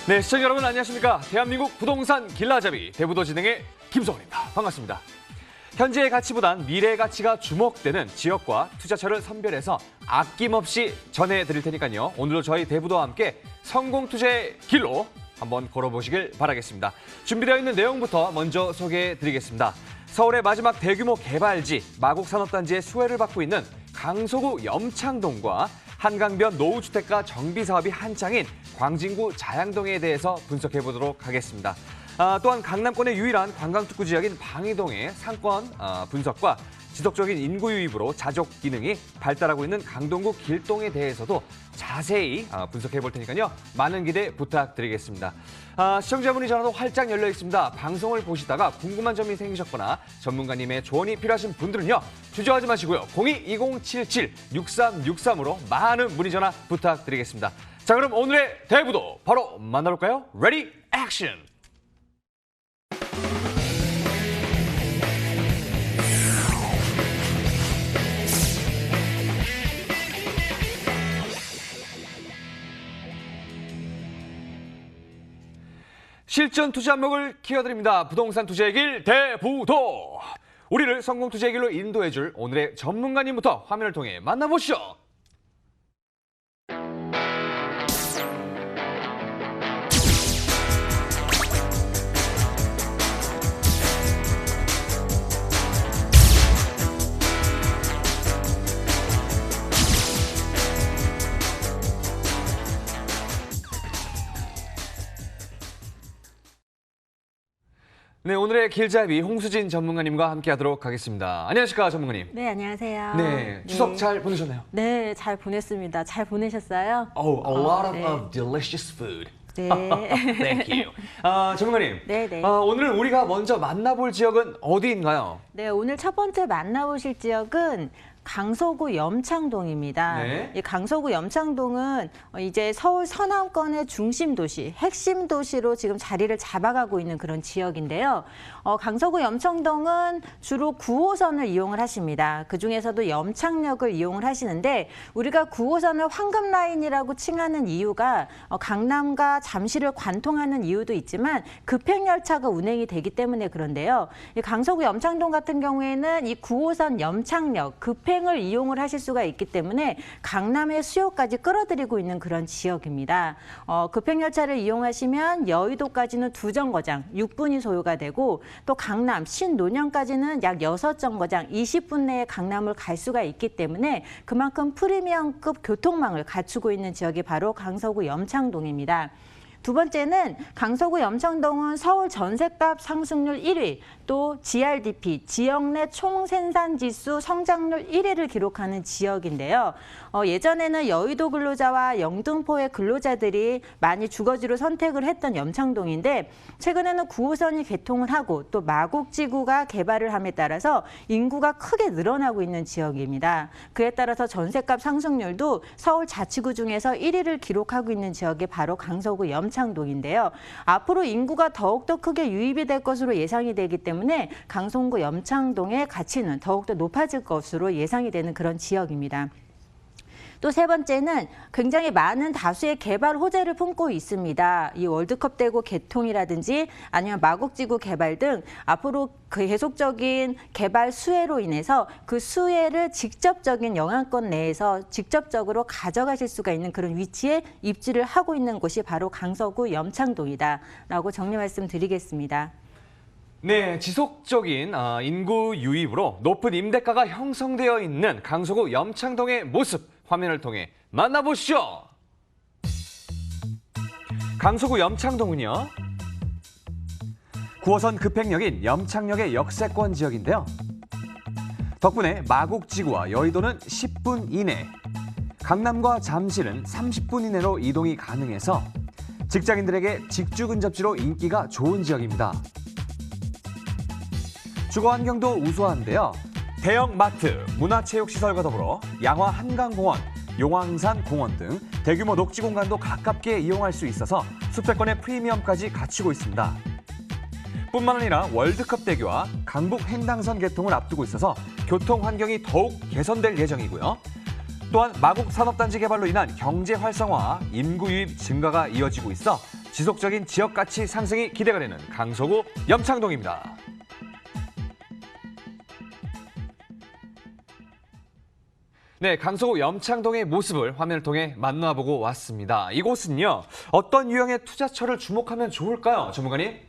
네, 시청자 여러분 안녕하십니까? 대한민국 부동산 길라잡이 대부도 진행의 김성원입니다. 반갑습니다. 현재의 가치보단 미래의 가치가 주목되는 지역과 투자처를 선별해서 아낌없이 전해드릴 테니까요. 오늘도 저희 대부도와 함께 성공 투자의 길로 한번 걸어보시길 바라겠습니다. 준비되어 있는 내용부터 먼저 소개해드리겠습니다. 서울의 마지막 대규모 개발지 마곡산업단지의 수혜를 받고 있는 강서구 염창동과 한강변 노후주택가 정비사업이 한창인 광진구 자양동에 대해서 분석해보도록 하겠습니다. 또한 강남권의 유일한 관광특구 지역인 방이동의 상권 분석과 지속적인 인구 유입으로 자족 기능이 발달하고 있는 강동구 길동에 대해서도 자세히 분석해볼 테니까요. 많은 기대 부탁드리겠습니다. 시청자분이 전화도 활짝 열려 있습니다. 방송을 보시다가 궁금한 점이 생기셨거나 전문가님의 조언이 필요하신 분들은요. 주저하지 마시고요. 02-2077-6363으로 많은 문의 전화 부탁드리겠습니다. 자, 그럼 오늘의 대부도 바로 만나볼까요? 레디 액션! 실전 투자 안목을 키워드립니다. 부동산 투자의 길 대부도. 우리를 성공 투자의 길로 인도해줄 오늘의 전문가님부터 화면을 통해 만나보시죠. 네, 오늘의 길잡이 홍수진 전문가님과 함께하도록 하겠습니다. 안녕하십니까, 전문가님. 네, 안녕하세요. 네, 추석 잘 보내셨나요? 네, 잘 보냈습니다. 잘 보내셨어요? Oh, a lot 네. of delicious food. 네. Thank you. 전문가님, 네, 네. 오늘 우리가 먼저 만나볼 지역은 어디인가요? 네, 오늘 첫 번째 만나보실 지역은 강서구 염창동입니다. 네. 이 강서구 염창동은 이제 서울 서남권의 중심 도시, 핵심 도시로 지금 자리를 잡아가고 있는 그런 지역인데요. 강서구 염창동은 주로 9호선을 이용을 하십니다. 그중에서도 염창역을 이용을 하시는데 우리가 9호선을 황금라인이라고 칭하는 이유가 강남과 잠실을 관통하는 이유도 있지만 급행열차가 운행이 되기 때문에 그런데요. 이 강서구 염창동 같은 경우에는 이 9호선 염창역 급행을 이용을 하실 수가 있기 때문에 강남의 수요까지 끌어들이고 있는 그런 지역입니다. 급행열차를 이용하시면 여의도까지는 2정거장 6분이 소요가 되고 또 강남 신논현까지는 약 6정거장 20분 내에 강남을 갈 수가 있기 때문에 그만큼 프리미엄급 교통망을 갖추고 있는 지역이 바로 강서구 염창동입니다. 두 번째는 강서구 염창동은 서울 전셋값 상승률 1위, 또 GRDP, 지역 내 총생산지수 성장률 1위를 기록하는 지역인데요. 예전에는 여의도 근로자와 영등포의 근로자들이 많이 주거지로 선택을 했던 염창동인데 최근에는 9호선이 개통을 하고 또 마곡지구가 개발을 함에 따라서 인구가 크게 늘어나고 있는 지역입니다. 그에 따라서 전셋값 상승률도 서울 자치구 중에서 1위를 기록하고 있는 지역이 바로 강서구 염창동인데요. 앞으로 인구가 더욱더 크게 유입이 될 것으로 예상이 되기 때문에 강서구 염창동의 가치는 더욱더 높아질 것으로 예상이 되는 그런 지역입니다. 또 세 번째는 굉장히 많은 다수의 개발 호재를 품고 있습니다. 이 월드컵 대구 개통이라든지 아니면 마곡지구 개발 등 앞으로 계속적인 개발 수혜로 인해서 그 수혜를 직접적인 영향권 내에서 직접적으로 가져가실 수가 있는 그런 위치에 입지를 하고 있는 곳이 바로 강서구 염창동이다라고 정리 말씀드리겠습니다. 네, 지속적인 인구 유입으로 높은 임대가가 형성되어 있는 강서구 염창동의 모습 화면을 통해 만나보시죠. 강서구 염창동은요. 9호선 급행역인 염창역의 역세권 지역인데요. 덕분에 마곡지구와 여의도는 10분 이내, 강남과 잠실은 30분 이내로 이동이 가능해서 직장인들에게 직주 근접지로 인기가 좋은 지역입니다. 주거 환경도 우수한데요. 대형 마트, 문화체육시설과 더불어 양화 한강공원, 용왕산 공원 등 대규모 녹지 공간도 가깝게 이용할 수 있어서 수도권의 프리미엄까지 갖추고 있습니다. 뿐만 아니라 월드컵 대교와 강북 횡단선 개통을 앞두고 있어서 교통 환경이 더욱 개선될 예정이고요. 또한 마곡 산업단지 개발로 인한 경제 활성화와 인구 유입 증가가 이어지고 있어 지속적인 지역 가치 상승이 기대가 되는 강서구 염창동입니다. 네, 강서구 염창동의 모습을 화면을 통해 만나보고 왔습니다. 이곳은요, 어떤 유형의 투자처를 주목하면 좋을까요, 전문가님?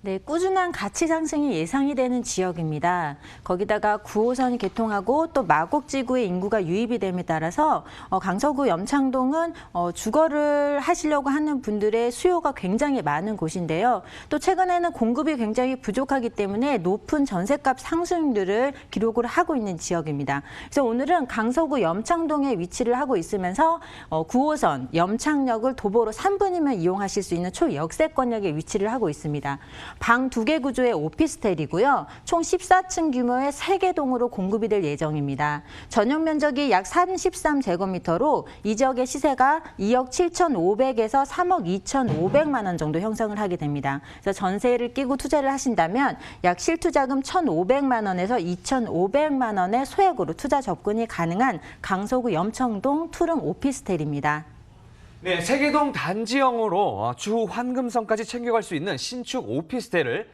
네, 꾸준한 가치 상승이 예상이 되는 지역입니다. 거기다가 9호선이 개통하고 또 마곡지구의 인구가 유입이 됨에 따라서 강서구 염창동은 주거를 하시려고 하는 분들의 수요가 굉장히 많은 곳인데요. 또 최근에는 공급이 굉장히 부족하기 때문에 높은 전셋값 상승률을 기록을 하고 있는 지역입니다. 그래서 오늘은 강서구 염창동에 위치를 하고 있으면서 9호선 염창역을 도보로 3분이면 이용하실 수 있는 초역세권역에 위치를 하고 있습니다. 방 2개 구조의 오피스텔이고요. 총 14층 규모의 3개 동으로 공급이 될 예정입니다. 전용 면적이 약 33제곱미터로 이 지역의 시세가 2억 7,500에서 3억 2,500만 원 정도 형성을 하게 됩니다. 그래서 전세를 끼고 투자를 하신다면 약 실투자금 1,500만 원에서 2,500만 원의 소액으로 투자 접근이 가능한 강서구 염창동 투룸 오피스텔입니다. 네, 세계동 단지형으로 추후 황금성까지 챙겨갈 수 있는 신축 오피스텔을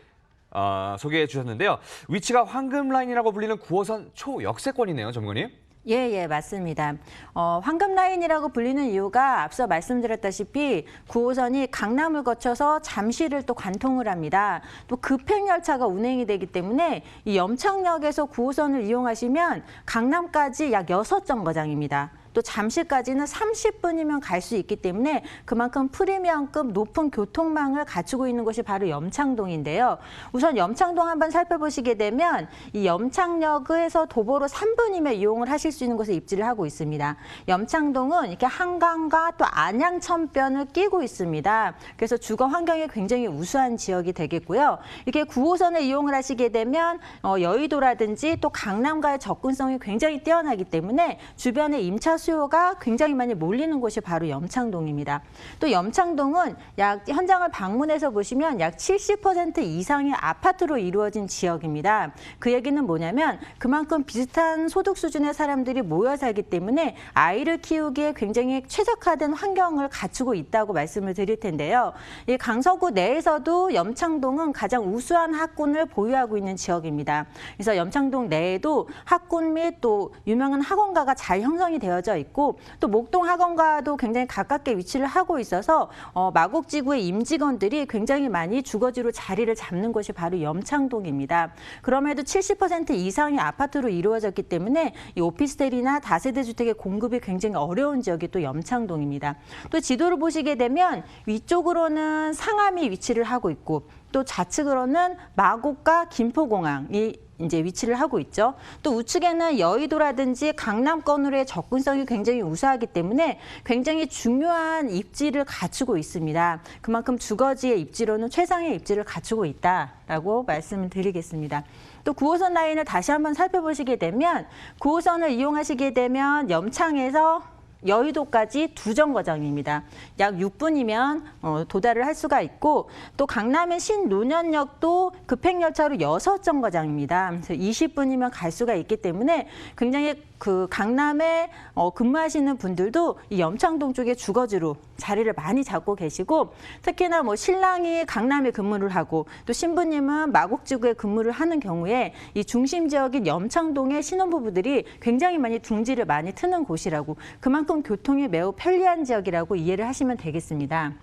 소개해 주셨는데요. 위치가 황금라인이라고 불리는 9호선 초역세권이네요, 전문가님. 예, 맞습니다. 황금라인이라고 불리는 이유가 앞서 말씀드렸다시피 9호선이 강남을 거쳐서 잠실을 또 관통을 합니다. 또 급행열차가 운행이 되기 때문에 이 염창역에서 9호선을 이용하시면 강남까지 약 6정거장입니다. 또 잠실까지는 30분이면 갈 수 있기 때문에 그만큼 프리미엄급 높은 교통망을 갖추고 있는 곳이 바로 염창동인데요. 우선 염창동 한번 살펴보시게 되면 이 염창역에서 도보로 3분이면 이용을 하실 수 있는 곳에 입지를 하고 있습니다. 염창동은 이렇게 한강과 또 안양천변을 끼고 있습니다. 그래서 주거 환경이 굉장히 우수한 지역이 되겠고요. 이렇게 9호선을 이용을 하시게 되면 여의도라든지 또 강남과의 접근성이 굉장히 뛰어나기 때문에 주변에 임차 수요가 굉장히 많이 몰리는 곳이 바로 염창동입니다. 또 염창동은 약 현장을 방문해서 보시면 약 70% 이상의 아파트로 이루어진 지역입니다. 그 얘기는 뭐냐면 그만큼 비슷한 소득 수준의 사람들이 모여 살기 때문에 아이를 키우기에 굉장히 최적화된 환경을 갖추고 있다고 말씀을 드릴 텐데요. 이 강서구 내에서도 염창동은 가장 우수한 학군을 보유하고 있는 지역입니다. 그래서 염창동 내에도 학군 및 또 유명한 학원가가 잘 형성이 되어져 있고 또 목동 학원과도 굉장히 가깝게 위치를 하고 있어서 마곡지구의 임직원들이 굉장히 많이 주거지로 자리를 잡는 곳이 바로 염창동입니다. 그럼에도 70% 이상의 아파트로 이루어졌기 때문에 이 오피스텔이나 다세대 주택의 공급이 굉장히 어려운 지역이 또 염창동입니다. 또 지도를 보시게 되면 위쪽으로는 상암이 위치를 하고 있고 또 좌측으로는 마곡과 김포공항이 이제 위치를 하고 있죠. 또 우측에는 여의도라든지 강남권으로의 접근성이 굉장히 우수하기 때문에 굉장히 중요한 입지를 갖추고 있습니다. 그만큼 주거지의 입지로는 최상의 입지를 갖추고 있다라고 말씀을 드리겠습니다. 또 9호선 라인을 다시 한번 살펴보시게 되면 9호선을 이용하시게 되면 염창에서 여의도까지 2정거장입니다. 약 6분이면 도달을 할 수가 있고 또 강남의 신논현역도 급행열차로 6정거장입니다. 그래서 20분이면 갈 수가 있기 때문에 굉장히 그 강남에 근무하시는 분들도 이 염창동 쪽에 주거지로 자리를 많이 잡고 계시고 특히나 뭐 신랑이 강남에 근무를 하고 또 신부님은 마곡지구에 근무를 하는 경우에 이 중심 지역인 염창동의 신혼부부들이 굉장히 많이 둥지를 많이 트는 곳이라고 그만큼 교통이 매우 편리한 지역이라고 이해를 하시면 되겠습니다.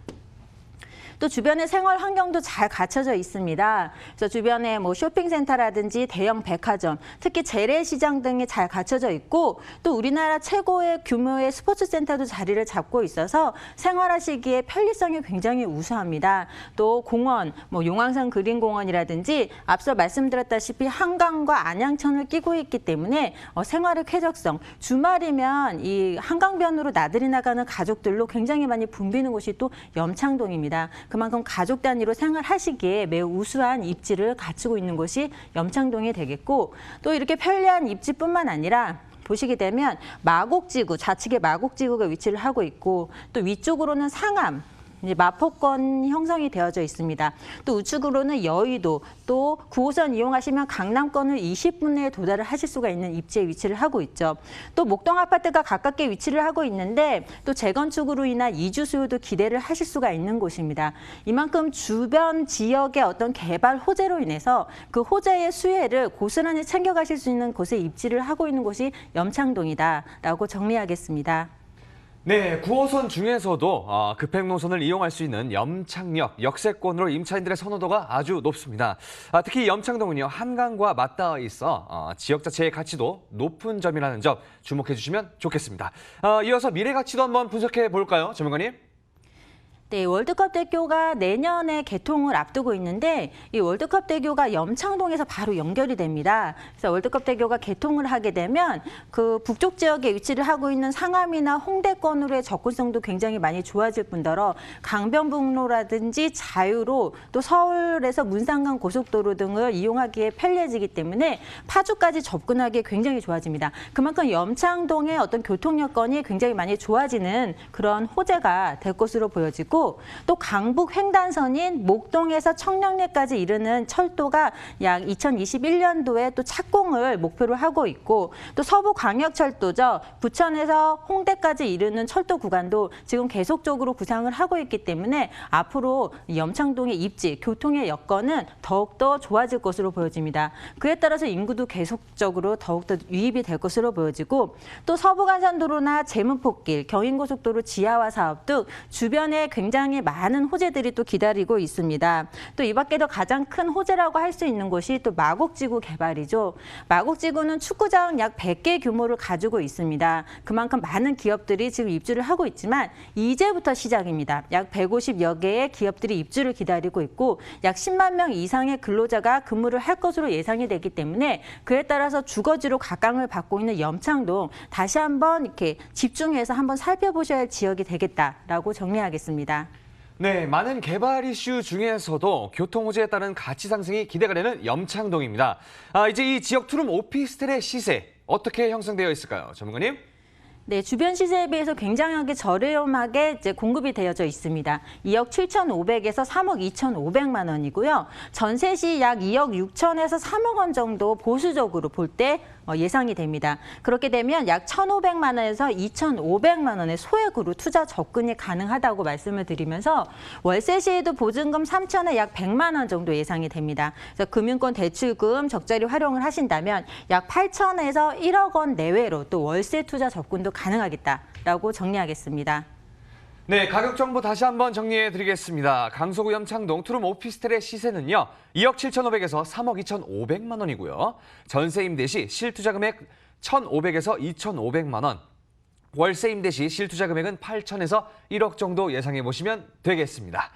또 주변의 생활 환경도 잘 갖춰져 있습니다. 그래서 주변에 뭐 쇼핑센터라든지 대형 백화점, 특히 재래시장 등이 잘 갖춰져 있고 또 우리나라 최고의 규모의 스포츠센터도 자리를 잡고 있어서 생활하시기에 편리성이 굉장히 우수합니다. 또 공원, 뭐 용왕산 그린공원이라든지 앞서 말씀드렸다시피 한강과 안양천을 끼고 있기 때문에 생활의 쾌적성, 주말이면 이 한강변으로 나들이 나가는 가족들로 굉장히 많이 붐비는 곳이 또 염창동입니다. 그만큼 가족 단위로 생활하시기에 매우 우수한 입지를 갖추고 있는 곳이 염창동이 되겠고 또 이렇게 편리한 입지뿐만 아니라 보시게 되면 마곡지구, 좌측에 마곡지구가 위치를 하고 있고 또 위쪽으로는 상암, 이제 마포권 형성이 되어져 있습니다. 또 우측으로는 여의도, 또 9호선 이용하시면 강남권을 20분 내에 도달을 하실 수가 있는 입지에 위치를 하고 있죠. 또 목동 아파트가 가깝게 위치를 하고 있는데 또 재건축으로 인한 이주 수요도 기대를 하실 수가 있는 곳입니다. 이만큼 주변 지역의 어떤 개발 호재로 인해서 그 호재의 수혜를 고스란히 챙겨가실 수 있는 곳에 입지를 하고 있는 곳이 염창동이다라고 정리하겠습니다. 네, 9호선 중에서도 급행 노선을 이용할 수 있는 염창역, 역세권으로 임차인들의 선호도가 아주 높습니다. 특히 염창동은요, 한강과 맞닿아 있어 지역 자체의 가치도 높은 점이라는 점 주목해 주시면 좋겠습니다. 이어서 미래 가치도 한번 분석해 볼까요, 전문가님? 네, 월드컵 대교가 내년에 개통을 앞두고 있는데 이 월드컵 대교가 염창동에서 바로 연결이 됩니다. 그래서 월드컵 대교가 개통을 하게 되면 그 북쪽 지역에 위치를 하고 있는 상암이나 홍대권으로의 접근성도 굉장히 많이 좋아질 뿐더러 강변북로라든지 자유로 또 서울에서 문상간 고속도로 등을 이용하기에 편리해지기 때문에 파주까지 접근하기에 굉장히 좋아집니다. 그만큼 염창동의 어떤 교통 여건이 굉장히 많이 좋아지는 그런 호재가 될 것으로 보여지고 또 강북 횡단선인 목동에서 청량리까지 이르는 철도가 약 2021년도에 또 착공을 목표로 하고 있고 또 서부광역철도죠. 부천에서 홍대까지 이르는 철도 구간도 지금 계속적으로 구상을 하고 있기 때문에 앞으로 염창동의 입지, 교통의 여건은 더욱더 좋아질 것으로 보여집니다. 그에 따라서 인구도 계속적으로 더욱더 유입이 될 것으로 보여지고 또 서부간선도로나 제문폭길, 경인고속도로 지하화 사업 등 주변에 굉장히 많은 호재들이 또 기다리고 있습니다. 또 이 밖에도 가장 큰 호재라고 할 수 있는 곳이 또 마곡지구 개발이죠. 마곡지구는 축구장 약 100개 규모를 가지고 있습니다. 그만큼 많은 기업들이 지금 입주를 하고 있지만 이제부터 시작입니다. 약 150여 개의 기업들이 입주를 기다리고 있고 약 10만 명 이상의 근로자가 근무를 할 것으로 예상이 되기 때문에 그에 따라서 주거지로 각광을 받고 있는 염창동 다시 한번 이렇게 집중해서 한번 살펴보셔야 할 지역이 되겠다라고 정리하겠습니다. 네, 많은 개발 이슈 중에서도 교통 호재에 따른 가치 상승이 기대가 되는 염창동입니다. 이제 이 지역 투룸 오피스텔의 시세 어떻게 형성되어 있을까요, 전문가님? 네, 주변 시세에 비해서 굉장하게 저렴하게 이제 공급이 되어져 있습니다. 2억 7,500에서 3억 2,500만 원이고요. 전세 시 약 2억 6천에서 3억 원 정도 보수적으로 볼 때 예상이 됩니다. 그렇게 되면 약 1,500만 원에서 2,500만 원의 소액으로 투자 접근이 가능하다고 말씀을 드리면서 월세 시에도 보증금 3천에 약 100만 원 정도 예상이 됩니다. 그래서 금융권 대출금 적절히 활용을 하신다면 약 8천에서 1억 원 내외로 또 월세 투자 접근도 가능하겠다라고 정리하겠습니다. 네, 가격 정보 다시 한번 정리해 드리겠습니다. 강서구 염창동 투룸 오피스텔의 시세는요. 2억 7,500에서 3억 2,500만 원이고요. 전세 임대 시 실투자 금액 1,500에서 2,500만 원. 월세 임대 시 실투자 금액은 8천에서 1억 정도 예상해 보시면 되겠습니다.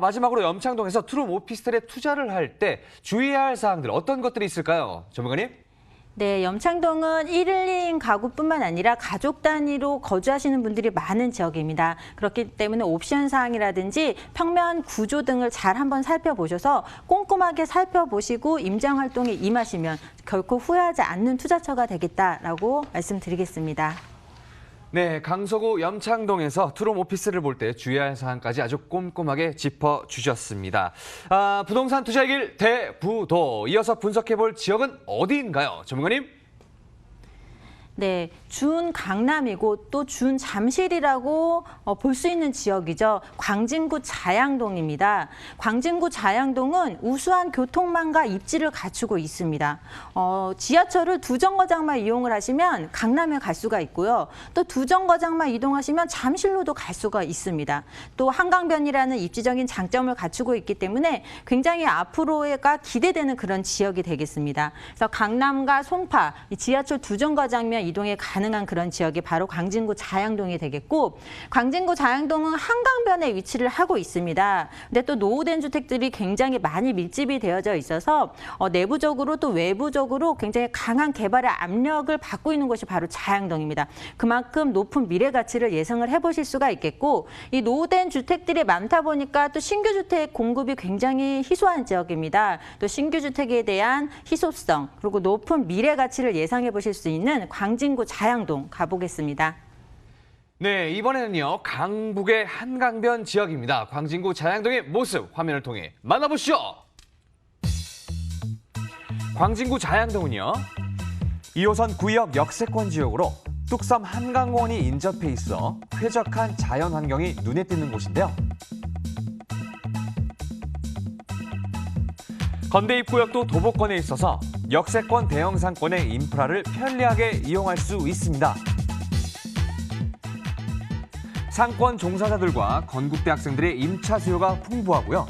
마지막으로 염창동에서 투룸 오피스텔에 투자를 할 때 주의해야 할 사항들 어떤 것들이 있을까요, 전문가님? 네, 염창동은 1인 2인 가구뿐만 아니라 가족 단위로 거주하시는 분들이 많은 지역입니다. 그렇기 때문에 옵션 사항이라든지 평면 구조 등을 잘 한번 살펴보셔서 꼼꼼하게 살펴보시고 임장 활동에 임하시면 결코 후회하지 않는 투자처가 되겠다라고 말씀드리겠습니다. 네, 강서구 염창동에서 투룸 오피스를 볼 때 주의할 사항까지 아주 꼼꼼하게 짚어주셨습니다. 부동산 투자의 길 대부도. 이어서 분석해볼 지역은 어디인가요, 전문가님? 네, 준 강남이고 또 준 잠실이라고 볼 수 있는 지역이죠. 광진구 자양동입니다. 광진구 자양동은 우수한 교통망과 입지를 갖추고 있습니다. 지하철을 두 정거장만 이용을 하시면 강남에 갈 수가 있고요. 또 두 정거장만 이동하시면 잠실로도 갈 수가 있습니다. 또 한강변이라는 입지적인 장점을 갖추고 있기 때문에 굉장히 앞으로가 기대되는 그런 지역이 되겠습니다. 그래서 강남과 송파, 지하철 두 정거장면 이동이 가능한 그런 지역이 바로 광진구 자양동이 되겠고 광진구 자양동은 한강변에 위치를 하고 있습니다. 근데 또 노후된 주택들이 굉장히 많이 밀집이 되어져 있어서 내부적으로 또 외부적으로 굉장히 강한 개발의 압력을 받고 있는 곳이 바로 자양동입니다. 그만큼 높은 미래 가치를 예상을 해보실 수가 있겠고 이 노후된 주택들이 많다 보니까 또 신규 주택 공급이 굉장히 희소한 지역입니다. 또 신규 주택에 대한 희소성 그리고 높은 미래 가치를 예상해 보실 수 있는 광진구 자양동 가보겠습니다. 네, 이번에는요, 강북의 한강변 지역입니다. 광진구 자양동의 모습 화면을 통해 만나보시죠. 광진구 자양동은요, 2호선 구의역 역세권 지역으로 뚝섬 한강공원이 인접해 있어 쾌적한 자연 환경이 눈에 띄는 곳인데요. 건대입구역도 도보권에 있어서 역세권 대형 상권의 인프라를 편리하게 이용할 수 있습니다. 상권 종사자들과 건국대 학생들의 임차 수요가 풍부하고요.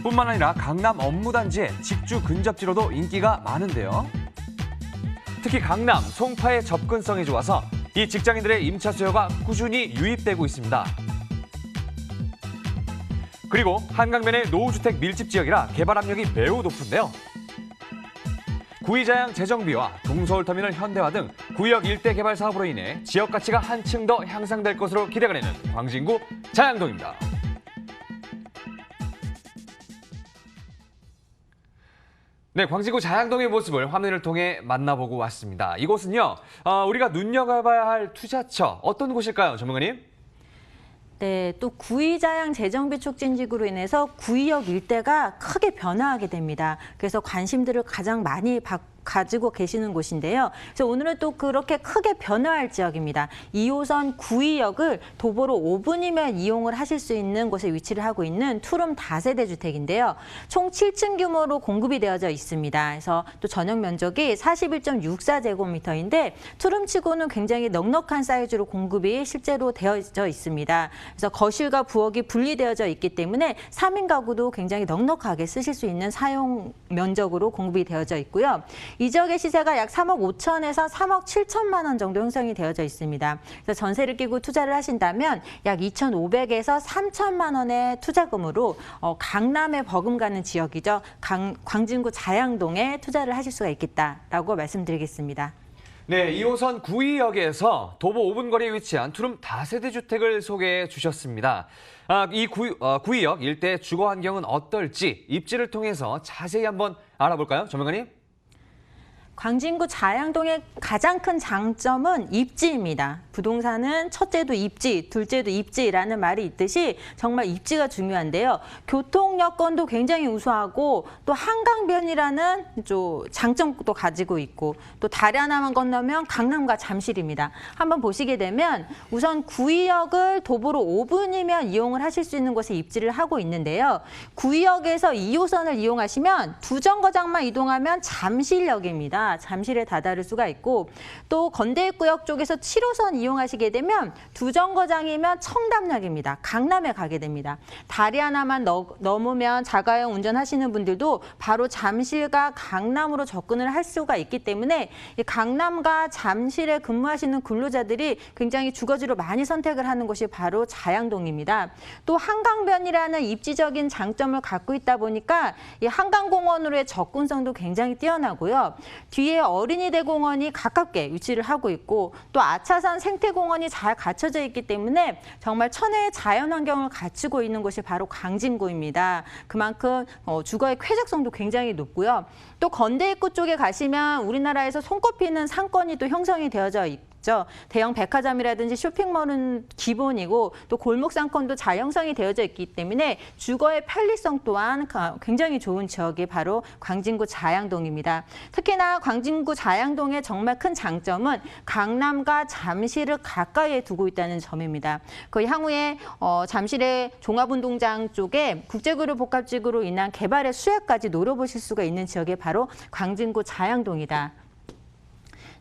뿐만 아니라 강남 업무단지의 직주 근접지로도 인기가 많은데요. 특히 강남, 송파의 접근성이 좋아서 이 직장인들의 임차 수요가 꾸준히 유입되고 있습니다. 그리고 한강변의 노후주택 밀집 지역이라 개발 압력이 매우 높은데요. 구의자양 재정비와 동서울터미널 현대화 등 구역 일대 개발 사업으로 인해 지역 가치가 한층 더 향상될 것으로 기대가 되는 광진구 자양동입니다. 네, 광진구 자양동의 모습을 화면을 통해 만나보고 왔습니다. 이곳은요, 우리가 눈여겨봐야 할 투자처 어떤 곳일까요, 전문가님? 네, 또 구의자양 재정비 촉진지구로 인해서 구의역 일대가 크게 변화하게 됩니다. 그래서 관심들을 가장 많이 가지고 계시는 곳인데요. 그래서 오늘은 또 그렇게 크게 변화할 지역입니다. 2호선 구의역을 도보로 5분이면 이용을 하실 수 있는 곳에 위치를 하고 있는 투룸 다세대 주택인데요. 총 7층 규모로 공급이 되어져 있습니다. 그래서 또 전용 면적이 41.64제곱미터인데 투룸치고는 굉장히 넉넉한 사이즈로 공급이 실제로 되어져 있습니다. 그래서 거실과 부엌이 분리되어져 있기 때문에 3인 가구도 굉장히 넉넉하게 쓰실 수 있는 사용 면적으로 공급이 되어져 있고요. 이 지역의 시세가 약 3억 5천에서 3억 7천만 원 정도 형성이 되어져 있습니다. 그래서 전세를 끼고 투자를 하신다면 약 2,500에서 3천만 원의 투자금으로 강남에 버금가는 지역이죠. 광진구 자양동에 투자를 하실 수가 있겠다라고 말씀드리겠습니다. 네, 2호선 구의역에서 도보 5분 거리에 위치한 투룸 다세대 주택을 소개해 주셨습니다. 이 구의역 일대 주거 환경은 어떨지 입지를 통해서 자세히 한번 알아볼까요, 전문가님? 광진구 자양동의 가장 큰 장점은 입지입니다. 부동산은 첫째도 입지, 둘째도 입지라는 말이 있듯이 정말 입지가 중요한데요. 교통 여건도 굉장히 우수하고 또 한강변이라는 장점도 가지고 있고 또 다리 하나만 건너면 강남과 잠실입니다. 한번 보시게 되면 우선 구의역을 도보로 5분이면 이용을 하실 수 있는 곳에 입지를 하고 있는데요. 구의역에서 2호선을 이용하시면 두 정거장만 이동하면 잠실역입니다. 잠실에 다다를 수가 있고 또 건대입구역 쪽에서 7호선 이용하시게 되면 두 정거장이면 청담역입니다. 강남에 가게 됩니다. 다리 하나만 넘으면 자가용 운전하시는 분들도 바로 잠실과 강남으로 접근을 할 수가 있기 때문에 이 강남과 잠실에 근무하시는 근로자들이 굉장히 주거지로 많이 선택을 하는 곳이 바로 자양동입니다. 또 한강변이라는 입지적인 장점을 갖고 있다 보니까 이 한강공원으로의 접근성도 굉장히 뛰어나고요. 뒤에 어린이대공원이 가깝게 위치를 하고 있고 또 아차산 생태공원이 잘 갖춰져 있기 때문에 정말 천혜의 자연환경을 갖추고 있는 곳이 바로 광진구입니다. 그만큼 주거의 쾌적성도 굉장히 높고요. 또 건대입구 쪽에 가시면 우리나라에서 손꼽히는 상권이 또 형성이 되어져 있고 대형 백화점이라든지 쇼핑몰은 기본이고 또 골목 상권도 잘 형성이 되어져 있기 때문에 주거의 편리성 또한 굉장히 좋은 지역이 바로 광진구 자양동입니다. 특히나 광진구 자양동의 정말 큰 장점은 강남과 잠실을 가까이에 두고 있다는 점입니다. 그 향후에 잠실의 종합운동장 쪽에 국제그룹 복합지구로 인한 개발의 수혜까지 노려보실 수가 있는 지역이 바로 광진구 자양동이다.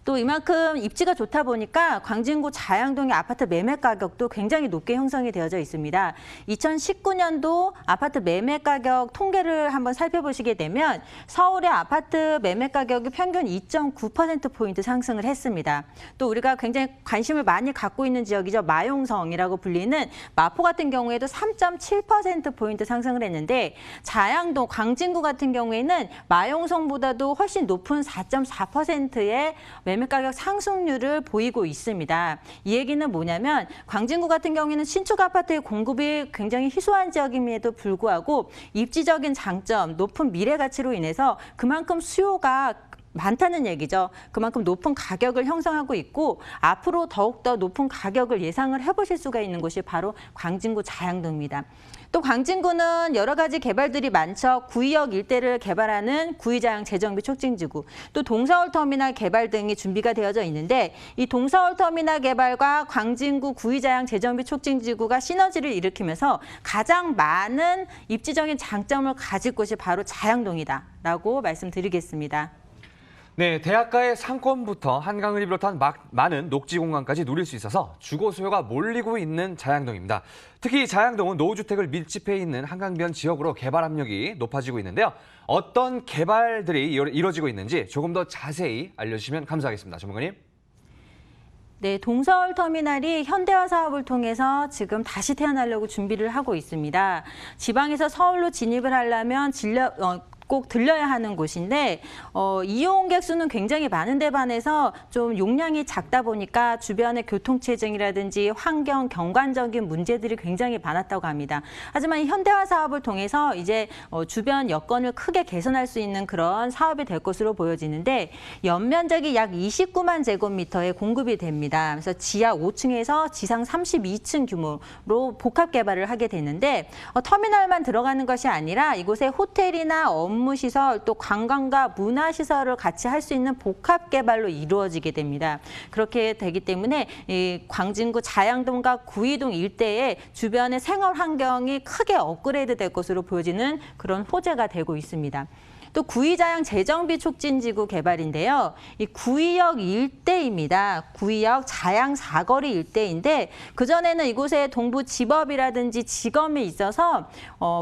또 이만큼 입지가 좋다 보니까 광진구 자양동의 아파트 매매 가격도 굉장히 높게 형성이 되어져 있습니다. 2019년도 아파트 매매 가격 통계를 한번 살펴보시게 되면 서울의 아파트 매매 가격이 평균 2.9%포인트 상승을 했습니다. 또 우리가 굉장히 관심을 많이 갖고 있는 지역이죠. 마용성이라고 불리는 마포 같은 경우에도 3.7%포인트 상승을 했는데 자양동, 광진구 같은 경우에는 마용성보다도 훨씬 높은 4.4%의 매매 가격 상승률을 보이고 있습니다. 이 얘기는 뭐냐면 광진구 같은 경우에는 신축 아파트의 공급이 굉장히 희소한 지역임에도 불구하고 입지적인 장점, 높은 미래 가치로 인해서 그만큼 수요가 많다는 얘기죠. 그만큼 높은 가격을 형성하고 있고 앞으로 더욱더 높은 가격을 예상을 해보실 수가 있는 곳이 바로 광진구 자양동입니다. 또 광진구는 여러 가지 개발들이 많죠. 구의역 일대를 개발하는 구의자양 재정비 촉진지구, 또 동서울터미널 개발 등이 준비가 되어져 있는데 이 동서울터미널 개발과 광진구 구의자양 재정비 촉진지구가 시너지를 일으키면서 가장 많은 입지적인 장점을 가질 곳이 바로 자양동이다라고 말씀드리겠습니다. 네, 대학가의 상권부터 한강을 비롯한 많은 녹지 공간까지 누릴 수 있어서 주거 수요가 몰리고 있는 자양동입니다. 특히 자양동은 노후주택을 밀집해 있는 한강변 지역으로 개발 압력이 높아지고 있는데요. 어떤 개발들이 이루어지고 있는지 조금 더 자세히 알려주시면 감사하겠습니다. 전문가님. 네, 동서울터미널이 현대화 사업을 통해서 지금 다시 태어나려고 준비를 하고 있습니다. 지방에서 서울로 진입을 하려면 꼭 들려야 하는 곳인데 이용객 수는 굉장히 많은데 반해서 좀 용량이 작다 보니까 주변의 교통체증이라든지 환경, 경관적인 문제들이 굉장히 많았다고 합니다. 하지만 이 현대화 사업을 통해서 이제 주변 여건을 크게 개선할 수 있는 그런 사업이 될 것으로 보여지는데 연면적이 약 29만 제곱미터에 공급이 됩니다. 그래서 지하 5층에서 지상 32층 규모로 복합 개발을 하게 되는데 터미널만 들어가는 것이 아니라 이곳에 호텔이나 업무시설 또 관광과 문화시설을 같이 할 수 있는 복합 개발로 이루어지게 됩니다. 그렇게 되기 때문에 이 광진구 자양동과 구이동 일대의 주변의 생활 환경이 크게 업그레이드 될 것으로 보여지는 그런 호재가 되고 있습니다. 또 구의자양 재정비 촉진지구 개발인데요. 이 구의역 일대입니다. 구의역 자양 사거리 일대인데 그전에는 이곳에 동부 지법이라든지 지검이 있어서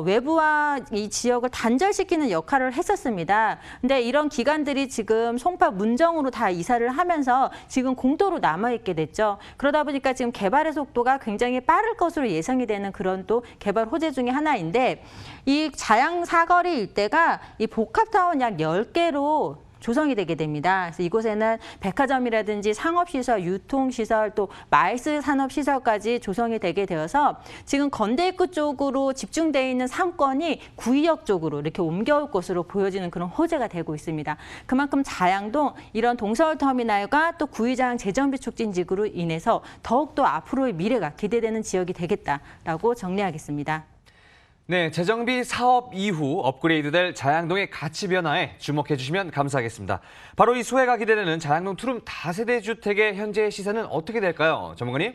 외부와 이 지역을 단절시키는 역할을 했었습니다. 근데 이런 기관들이 지금 송파 문정으로 다 이사를 하면서 지금 공도로 남아있게 됐죠. 그러다 보니까 지금 개발의 속도가 굉장히 빠를 것으로 예상이 되는 그런 또 개발 호재 중에 하나인데 이 자양 사거리 일대가 이 복합타운 약 10개로 조성이 되게 됩니다. 그래서 이곳에는 백화점이라든지 상업시설, 유통시설, 또 마이스 산업시설까지 조성이 되게 되어서 지금 건대입구 쪽으로 집중되어 있는 상권이 구의역 쪽으로 이렇게 옮겨올 것으로 보여지는 그런 호재가 되고 있습니다. 그만큼 자양동 이런 동서울터미널과 또 구의자양 재정비 촉진지구로 인해서 더욱더 앞으로의 미래가 기대되는 지역이 되겠다라고 정리하겠습니다. 네, 재정비 사업 이후 업그레이드될 자양동의 가치 변화에 주목해 주시면 감사하겠습니다. 바로 이 수혜가 기대되는 자양동 투룸 다세대 주택의 현재 시세는 어떻게 될까요? 전문가님?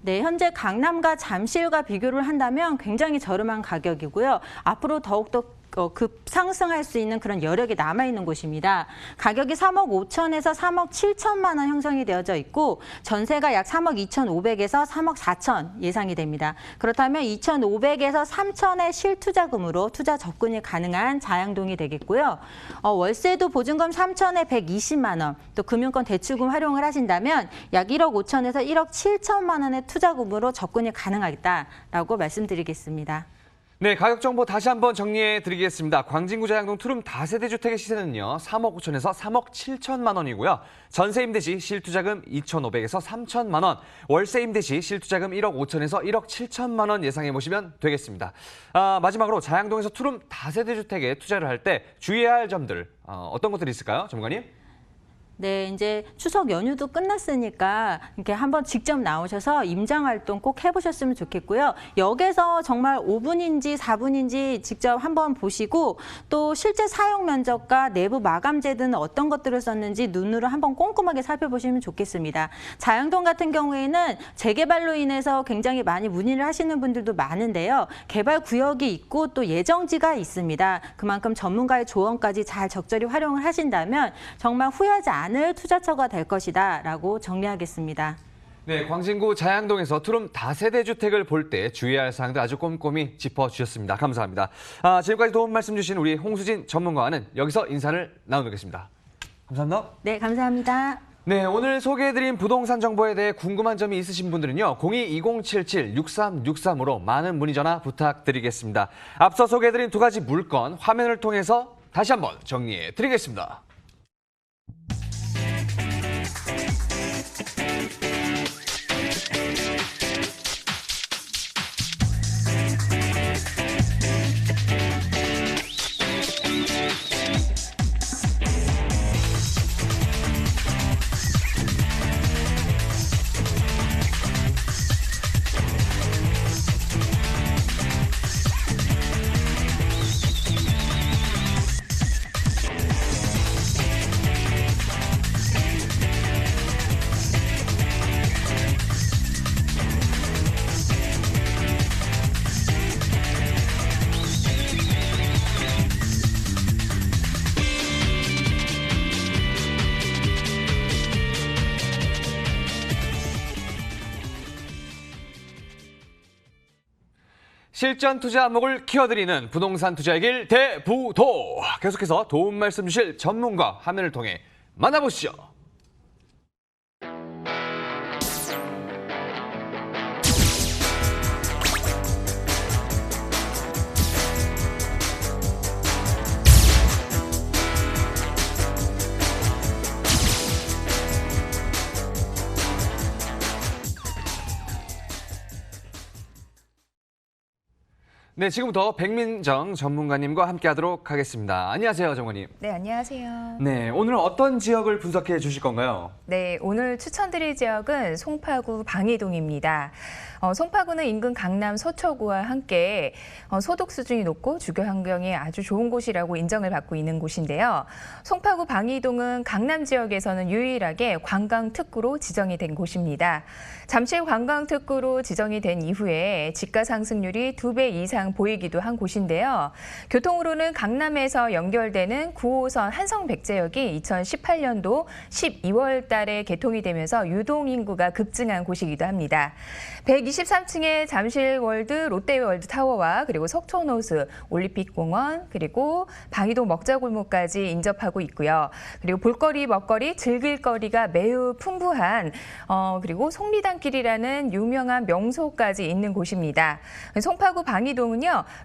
네, 현재 강남과 잠실과 비교를 한다면 굉장히 저렴한 가격이고요. 앞으로 더욱더 급상승할 수 있는 그런 여력이 남아있는 곳입니다. 가격이 3억 5천에서 3억 7천만 원 형성이 되어져 있고 전세가 약 3억 2,500에서 3억 4천 예상이 됩니다. 그렇다면 2,500에서 3천의 실투자금으로 투자 접근이 가능한 자양동이 되겠고요. 월세도 보증금 3천에 120만 원, 또 금융권 대출금 활용을 하신다면 약 1억 5천에서 1억 7천만 원의 투자금으로 접근이 가능하겠다라고 말씀드리겠습니다. 네, 가격 정보 다시 한번 정리해 드리겠습니다. 광진구 자양동 투룸 다세대 주택의 시세는요. 3억 5천에서 3억 7천만 원이고요. 전세 임대 시 실투자금 2,500에서 3천만 원, 월세 임대 시 실투자금 1억 5천에서 1억 7천만 원 예상해 보시면 되겠습니다. 마지막으로 자양동에서 투룸 다세대 주택에 투자를 할 때 주의해야 할 점들 어떤 것들이 있을까요? 전문가님? 네, 이제 추석 연휴도 끝났으니까 이렇게 한번 직접 나오셔서 임장 활동 꼭 해보셨으면 좋겠고요. 역에서 정말 5분인지 4분인지 직접 한번 보시고 또 실제 사용 면적과 내부 마감재들은 어떤 것들을 썼는지 눈으로 한번 꼼꼼하게 살펴보시면 좋겠습니다. 자양동 같은 경우에는 재개발로 인해서 굉장히 많이 문의를 하시는 분들도 많은데요. 개발 구역이 있고 또 예정지가 있습니다. 그만큼 전문가의 조언까지 잘 적절히 활용을 하신다면 정말 후회하지 않을 투자처가 될 것이다라고 정리하겠습니다. 네, 광진구 자양동에서 투룸 다세대 주택을 볼 때 주의해야 할 사항들 아주 꼼꼼히 짚어주셨습니다. 감사합니다. 지금까지 도움 말씀 주신 우리 홍수진 전문가와는 여기서 인사를 나누겠습니다. 감사합니다. 네, 감사합니다. 네, 오늘 소개해드린 부동산 정보에 대해 궁금한 점이 있으신 분들은요. 02-2077-6363으로 많은 문의 전화 부탁드리겠습니다. 앞서 소개해드린 두 가지 물건 화면을 통해서 다시 한번 정리해드리겠습니다. 실전 투자 안목을 키워드리는 부동산 투자의 길 대부도. 계속해서 도움 말씀 주실 전문가 화면을 통해 만나보시죠. 네, 지금부터 백민정 전문가님과 함께하도록 하겠습니다. 안녕하세요, 전문가님. 네, 안녕하세요. 네, 오늘은 어떤 지역을 분석해 주실 건가요? 네, 오늘 추천드릴 지역은 송파구 방이동입니다. 송파구는 인근 강남 서초구와 함께 소득 수준이 높고 주거 환경이 아주 좋은 곳이라고 인정을 받고 있는 곳인데요. 송파구 방이동은 강남 지역에서는 유일하게 관광특구로 지정이 된 곳입니다. 잠실 관광특구로 지정이 된 이후에 지가 상승률이 2배 이상 보이기도 한 곳인데요. 교통으로는 강남에서 연결되는 9호선 한성백제역이 2018년도 12월 달에 개통이 되면서 유동인구가 급증한 곳이기도 합니다. 123층의 잠실월드, 롯데월드 타워와 그리고 석촌호수, 올림픽공원, 그리고 방이동 먹자골목까지 인접하고 있고요. 그리고 볼거리, 먹거리, 즐길 거리가 매우 풍부한 그리고 속리단길이라는 유명한 명소까지 있는 곳입니다. 송파구 방이동은요,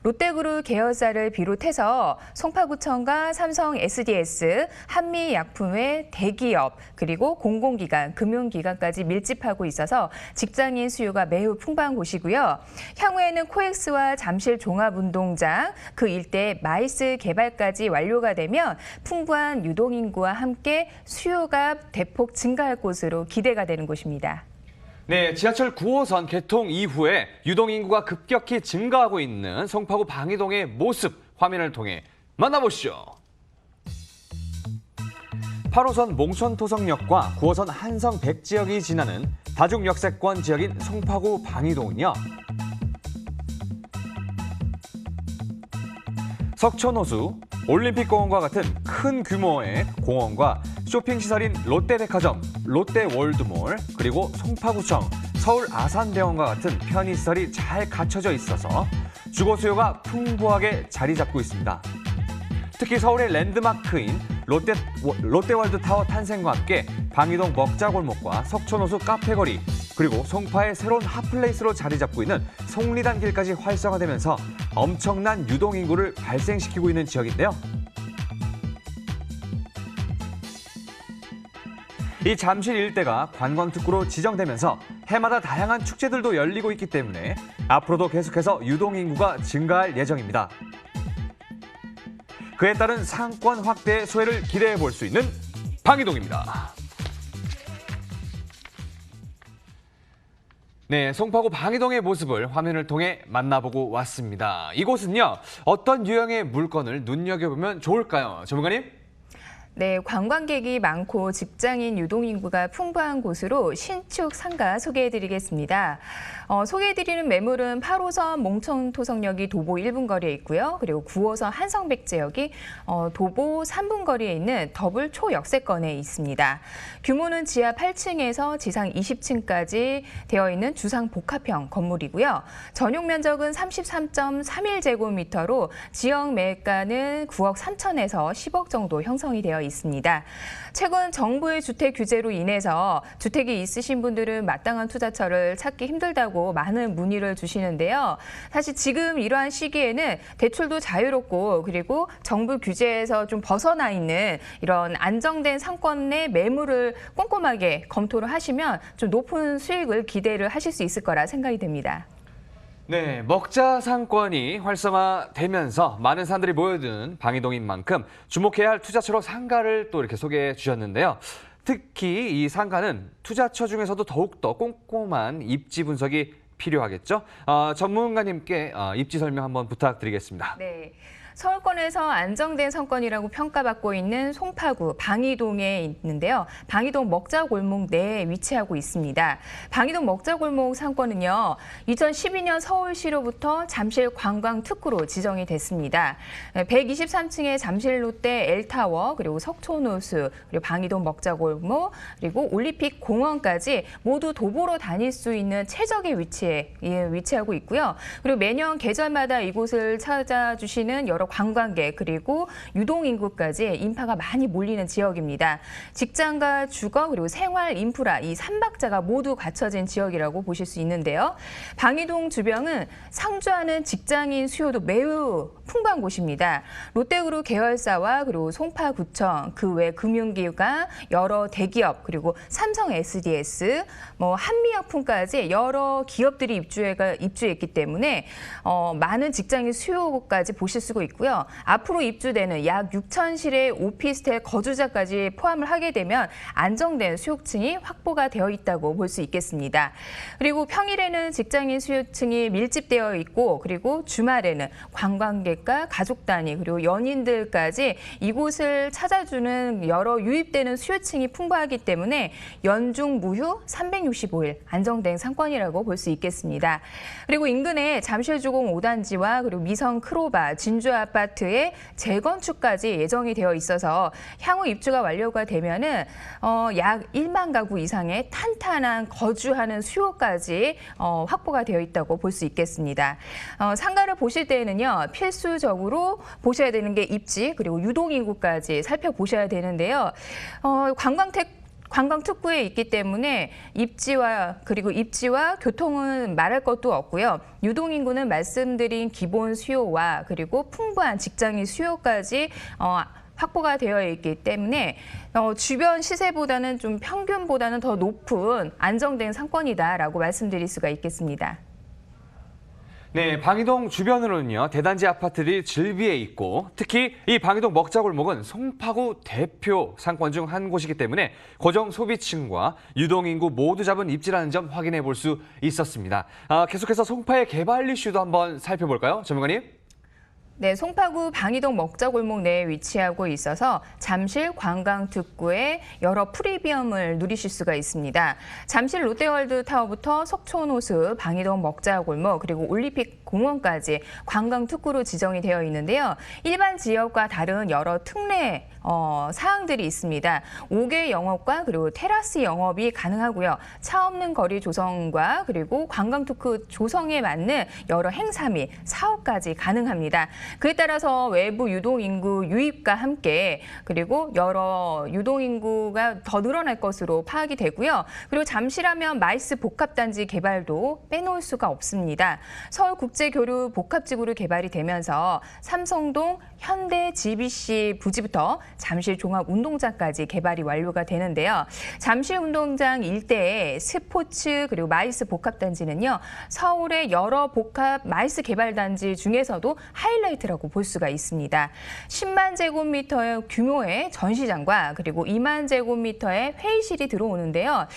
롯데그룹 계열사를 비롯해서 송파구청과 삼성 SDS, 한미약품의 대기업, 그리고 공공기관, 금융기관까지 밀집하고 있어서 직장인 수요가 매우 풍부한 곳이고요. 향후에는 코엑스와 잠실 종합운동장, 그 일대 마이스 개발까지 완료가 되면 풍부한 유동인구와 함께 수요가 대폭 증가할 곳으로 기대가 되는 곳입니다. 네, 지하철 9호선 개통 이후에 유동인구가 급격히 증가하고 있는 송파구 방이동의 모습 화면을 통해 만나보시죠. 8호선 몽촌토성역과 9호선 한성백 지역이 지나는 다중역세권 지역인 송파구 방이동은요, 석촌호수, 올림픽공원과 같은 큰 규모의 공원과 쇼핑시설인 롯데백화점, 롯데월드몰, 그리고 송파구청, 서울 아산대원과 같은 편의시설이 잘 갖춰져 있어서 주거 수요가 풍부하게 자리 잡고 있습니다. 특히 서울의 랜드마크인 롯데월드 타워 탄생과 함께 방이동 먹자골목과 석촌호수 카페거리, 그리고 송파의 새로운 핫플레이스로 자리 잡고 있는 속리단길까지 활성화되면서 엄청난 유동인구를 발생시키고 있는 지역인데요. 이 잠실 일대가 관광특구로 지정되면서 해마다 다양한 축제들도 열리고 있기 때문에 앞으로도 계속해서 유동인구가 증가할 예정입니다. 그에 따른 상권 확대의 수혜를 기대해 볼 수 있는 방이동입니다. 네, 송파구 방이동의 모습을 화면을 통해 만나보고 왔습니다. 이곳은요, 어떤 유형의 물건을 눈여겨보면 좋을까요, 전문가님? 네, 관광객이 많고 직장인 유동인구가 풍부한 곳으로 신축 상가 소개해드리겠습니다. 소개해드리는 매물은 8호선 몽촌토성역이 도보 1분 거리에 있고요. 그리고 9호선 한성백제역이 도보 3분 거리에 있는 더블 초역세권에 있습니다. 규모는 지하 8층에서 지상 20층까지 되어 있는 주상 복합형 건물이고요. 전용 면적은 33.31제곱미터로 지역 매가는 9억 3천에서 10억 정도 형성이 되어 있습니다. 최근 정부의 주택 규제로 인해서 주택이 있으신 분들은 마땅한 투자처를 찾기 힘들다고 많은 문의를 주시는데요. 사실 지금 이러한 시기에는 대출도 자유롭고 그리고 정부 규제에서 좀 벗어나 있는 이런 안정된 상권의 매물을 꼼꼼하게 검토를 하시면 좀 높은 수익을 기대를 하실 수 있을 거라 생각이 됩니다. 네, 먹자 상권이 활성화되면서 많은 사람들이 모여드는 방이동인 만큼 주목해야 할 투자처로 상가를 또 이렇게 소개해 주셨는데요. 특히 이 상가는 투자처 중에서도 더욱더 꼼꼼한 입지 분석이 필요하겠죠? 전문가님께 입지 설명 한번 부탁드리겠습니다. 네. 서울권에서 안정된 상권이라고 평가받고 있는 송파구 방이동에 있는데요. 방이동 먹자골목 내에 위치하고 있습니다. 방이동 먹자골목 상권은요, 2012년 서울시로부터 잠실 관광특구로 지정이 됐습니다. 123층의 잠실 롯데 L타워, 그리고 석촌호수, 그리고 방이동 먹자골목, 그리고 올림픽 공원까지 모두 도보로 다닐 수 있는 최적의 위치에 위치하고 있고요. 그리고 매년 계절마다 이곳을 찾아주시는 여러 관광객 그리고 유동인구까지 인파가 많이 몰리는 지역입니다. 직장과 주거 그리고 생활 인프라 이 3박자가 모두 갖춰진 지역이라고 보실 수 있는데요. 방이동 주변은 상주하는 직장인 수요도 매우 풍부한 곳입니다. 롯데그룹 계열사와 그리고 송파구청, 그 외 금융기관, 여러 대기업 그리고 삼성 SDS, 한미약품까지 여러 기업들이 입주했기 때문에 많은 직장인 수요까지 보실 수가 있고요. 앞으로 입주되는 약 6,000실의 오피스텔 거주자까지 포함을 하게 되면 안정된 수요층이 확보가 되어 있다고 볼 수 있겠습니다. 그리고 평일에는 직장인 수요층이 밀집되어 있고 그리고 주말에는 관광객과 가족 단위 그리고 연인들까지 이곳을 찾아주는 여러 유입되는 수요층이 풍부하기 때문에 연중 무휴 365일 안정된 상권이라고 볼 수 있겠습니다. 그리고 인근에 잠실주공 5단지와 그리고 미성 크로바, 진주 아파트의 재건축까지 예정이 되어 있어서 향후 입주가 완료가 되면은 약 1만 가구 이상의 탄탄한 거주하는 수요까지 확보가 되어 있다고 볼 수 있겠습니다. 상가를 보실 때에는요, 필수적으로 보셔야 되는 게 입지 그리고 유동인구까지 살펴보셔야 되는데요. 관광특구에 있기 때문에 입지와 교통은 말할 것도 없고요. 유동인구는 말씀드린 기본 수요와 그리고 풍부한 직장인 수요까지 확보가 되어 있기 때문에 주변 시세보다는 좀 평균보다는 더 높은 안정된 상권이다라고 말씀드릴 수가 있겠습니다. 네, 방이동 주변으로는요, 대단지 아파트들이 즐비해 있고 특히 이 방이동 먹자골목은 송파구 대표 상권 중 한 곳이기 때문에 고정 소비층과 유동인구 모두 잡은 입지라는 점 확인해 볼 수 있었습니다. 계속해서 송파의 개발 이슈도 한번 살펴볼까요, 전문가님? 네, 송파구 방이동 먹자골목 내에 위치하고 있어서 잠실 관광특구의 여러 프리미엄을 누리실 수가 있습니다. 잠실 롯데월드 타워부터 석촌호수, 방이동 먹자골목, 그리고 올림픽 공원까지 관광특구로 지정이 되어 있는데요. 일반 지역과 다른 여러 특례 사항들이 있습니다. 5개 영업과 그리고 테라스 영업이 가능하고요. 차 없는 거리 조성과 그리고 관광특구 조성에 맞는 여러 행사 및 사업까지 가능합니다. 그에 따라서 외부 유동인구 유입과 함께 그리고 여러 유동인구가 더 늘어날 것으로 파악이 되고요. 그리고 잠실하면 마이스 복합단지 개발도 빼놓을 수가 없습니다. 서울국제교류 복합지구로 개발이 되면서 삼성동 현대 GBC 부지부터 잠실 종합운동장까지 개발이 완료가 되는데요. 잠실 운동장 일대의 스포츠 그리고 마이스 복합단지는요, 서울의 여러 복합 마이스 개발단지 중에서도 하이라이트라고 볼 수가 있습니다. 10만 제곱미터의 규모의 전시장과 그리고 2만 제곱미터의 회의실이 들어오는데요.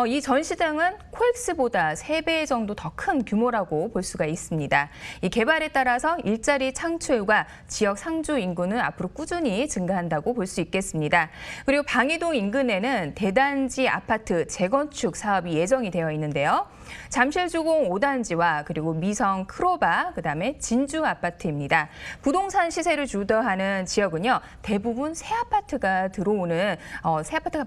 이 전시장은 코엑스보다 3배 정도 더 큰 규모라고 볼 수가 있습니다. 이 개발에 따라서 일자리 창출과 지역 상주 인구는 앞으로 꾸준히 증가한다고 볼 수 있겠습니다. 그리고 방이동 인근에는 대단지 아파트 재건축 사업이 예정이 되어 있는데요. 잠실주공 5단지와 그리고 미성 크로바, 그다음에 진주 아파트입니다. 부동산 시세를 주도하는 지역은요, 대부분 새 아파트가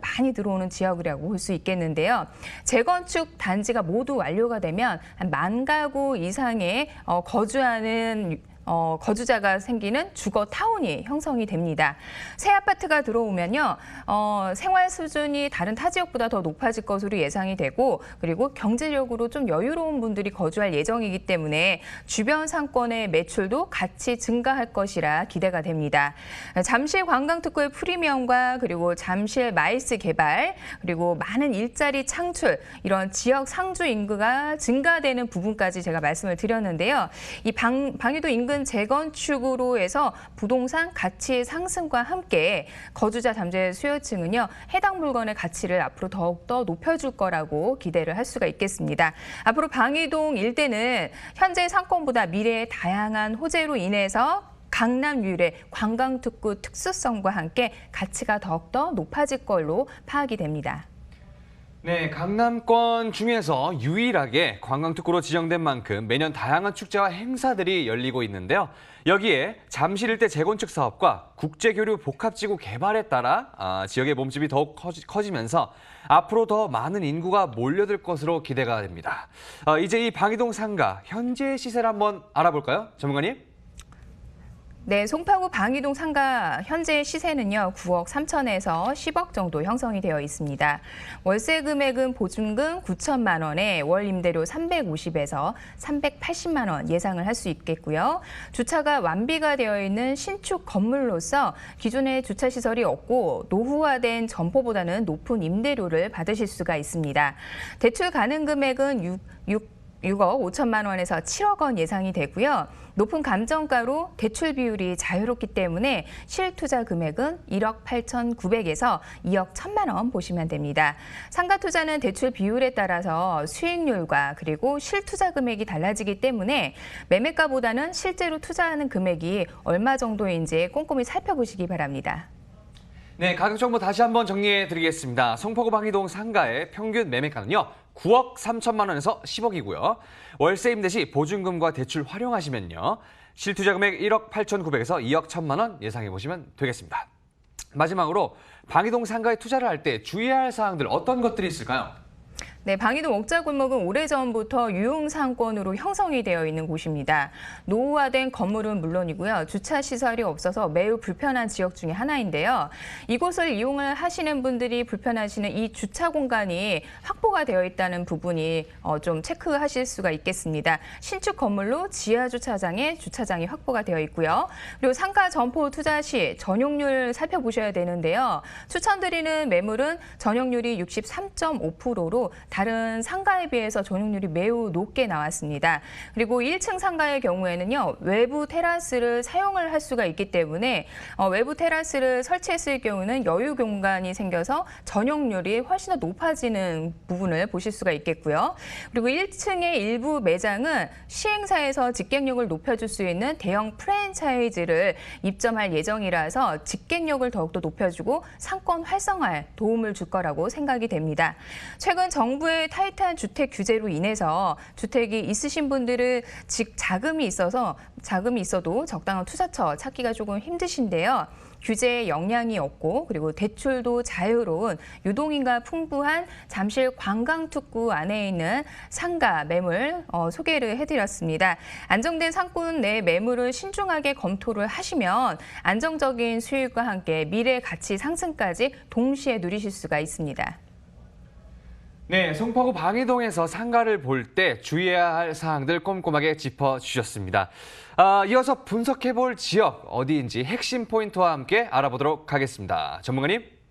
많이 들어오는 지역이라고 볼 수 있겠는데요. 재건축 단지가 모두 완료가 되면 한 10,000 가구 이상의 거주자가 생기는 주거 타운이 형성이 됩니다. 새 아파트가 들어오면요, 생활 수준이 다른 타 지역보다 더 높아질 것으로 예상이 되고 그리고 경제력으로 좀 여유로운 분들이 거주할 예정이기 때문에 주변 상권의 매출도 같이 증가할 것이라 기대가 됩니다. 잠실 관광특구의 프리미엄과 그리고 잠실 마이스 개발 그리고 많은 일자리 창출 이런 지역 상주 인구가 증가되는 부분까지 제가 말씀을 드렸는데요. 이 방이도 인근 재건축으로 해서 부동산 가치 상승과 함께 거주자 잠재 수요층은요, 해당 물건의 가치를 앞으로 더욱더 높여줄 거라고 기대를 할 수가 있겠습니다. 앞으로 방이동 일대는 현재 상권보다 미래의 다양한 호재로 인해서 강남 유일의 관광특구 특수성과 함께 가치가 더욱더 높아질 걸로 파악이 됩니다. 네, 강남권 중에서 유일하게 관광특구로 지정된 만큼 매년 다양한 축제와 행사들이 열리고 있는데요. 여기에 잠실 일대 재건축 사업과 국제교류 복합지구 개발에 따라 지역의 몸집이 더욱 커지면서 앞으로 더 많은 인구가 몰려들 것으로 기대가 됩니다. 이제 이 방이동 상가 현재 시세를 한번 알아볼까요? 전문가님? 네, 송파구 방이동 상가 현재 시세는요, 9억 3천에서 10억 정도 형성이 되어 있습니다. 월세 금액은 보증금 9천만 원에 월 임대료 350에서 380만 원 예상을 할 수 있겠고요. 주차가 완비가 되어 있는 신축 건물로서 기존에 주차 시설이 없고 노후화된 점포보다는 높은 임대료를 받으실 수가 있습니다. 대출 가능 금액은 6억 5천만 원에서 7억 원 예상이 되고요. 높은 감정가로 대출 비율이 자유롭기 때문에 실투자 금액은 1억 8,900에서 2억 1천만 원 보시면 됩니다. 상가 투자는 대출 비율에 따라서 수익률과 그리고 실투자 금액이 달라지기 때문에 매매가보다는 실제로 투자하는 금액이 얼마 정도인지 꼼꼼히 살펴보시기 바랍니다. 네, 가격 정보 다시 한번 정리해 드리겠습니다. 송파구 방이동 상가의 평균 매매가는요. 9억 3천만 원에서 10억이고요. 월세 임대 시 보증금과 대출 활용하시면요. 실투자 금액 1억 8,900에서 2억 1천만 원 예상해 보시면 되겠습니다. 마지막으로 방이동 상가에 투자를 할 때 주의해야 할 사항들 어떤 것들이 있을까요? 네, 방이동 옥자골목은 오래전부터 유흥상권으로 형성이 되어 있는 곳입니다. 노후화된 건물은 물론이고요. 주차 시설이 없어서 매우 불편한 지역 중에 하나인데요. 이곳을 이용을 하시는 분들이 불편하시는 이 주차 공간이 확보가 되어 있다는 부분이 좀 체크하실 수가 있겠습니다. 신축 건물로 지하 주차장에 주차장이 확보가 되어 있고요. 그리고 상가 점포 투자 시 전용률 살펴보셔야 되는데요. 추천드리는 매물은 전용률이 63.5%로 다른 상가에 비해서 전용률이 매우 높게 나왔습니다. 그리고 1층 상가의 경우에는요, 외부 테라스를 사용을 할 수가 있기 때문에 외부 테라스를 설치했을 경우는 여유 공간이 생겨서 전용률이 훨씬 더 높아지는 부분을 보실 수가 있겠고요. 그리고 1층의 일부 매장은 시행사에서 직객력을 높여줄 수 있는 대형 프랜차이즈를 입점할 예정이라서 직객력을 더욱더 높여주고 상권 활성화에 도움을 줄 거라고 생각이 됩니다. 최근 정부의 타이트한 주택 규제로 인해서 주택이 있으신 분들은 자금이 있어도 적당한 투자처 찾기가 조금 힘드신데요. 규제에 영향이 없고 그리고 대출도 자유로운 유동인가 풍부한 잠실 관광특구 안에 있는 상가 매물 소개를 해드렸습니다. 안정된 상권 내 매물을 신중하게 검토를 하시면 안정적인 수익과 함께 미래 가치 상승까지 동시에 누리실 수가 있습니다. 네, 송파구 방이동에서 상가를 볼 때 주의해야 할 사항들 꼼꼼하게 짚어주셨습니다. 이어서 분석해볼 지역 어디인지 핵심 포인트와 함께 알아보도록 하겠습니다. 전문가님.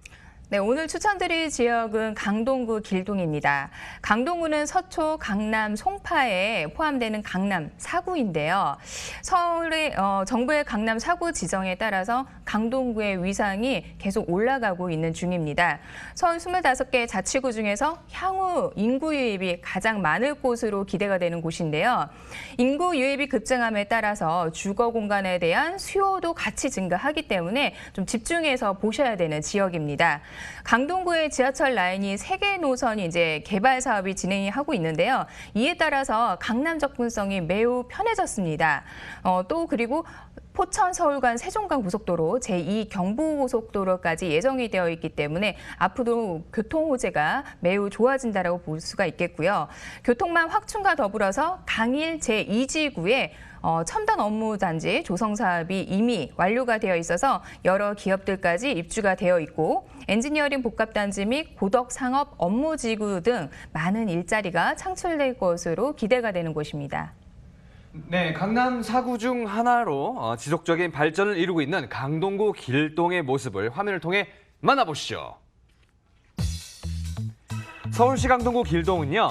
네, 오늘 추천드릴 지역은 강동구 길동입니다. 강동구는 서초, 강남, 송파에 포함되는 강남 4구인데요. 서울의 정부의 강남 4구 지정에 따라서 강동구의 위상이 계속 올라가고 있는 중입니다. 서울 25개 자치구 중에서 향후 인구 유입이 가장 많을 곳으로 기대가 되는 곳인데요. 인구 유입이 급증함에 따라서 주거 공간에 대한 수요도 같이 증가하기 때문에 좀 집중해서 보셔야 되는 지역입니다. 강동구의 지하철 라인이 3개 노선이 이제 개발 사업이 진행하고 있는데요. 이에 따라서 강남 접근성이 매우 편해졌습니다. 또 그리고 포천 서울간 세종간 고속도로 제2 경부고속도로까지 예정이 되어 있기 때문에 앞으로 교통 호재가 매우 좋아진다라고 볼 수가 있겠고요. 교통망 확충과 더불어서 강일 제2지구에 첨단 업무 단지 조성 사업이 이미 완료가 되어 있어서 여러 기업들까지 입주가 되어 있고 엔지니어링 복합 단지 및 고덕 상업 업무 지구 등 많은 일자리가 창출될 것으로 기대가 되는 곳입니다. 네, 강남 4구 중 하나로 지속적인 발전을 이루고 있는 강동구 길동의 모습을 화면을 통해 만나보시죠. 서울시 강동구 길동은요.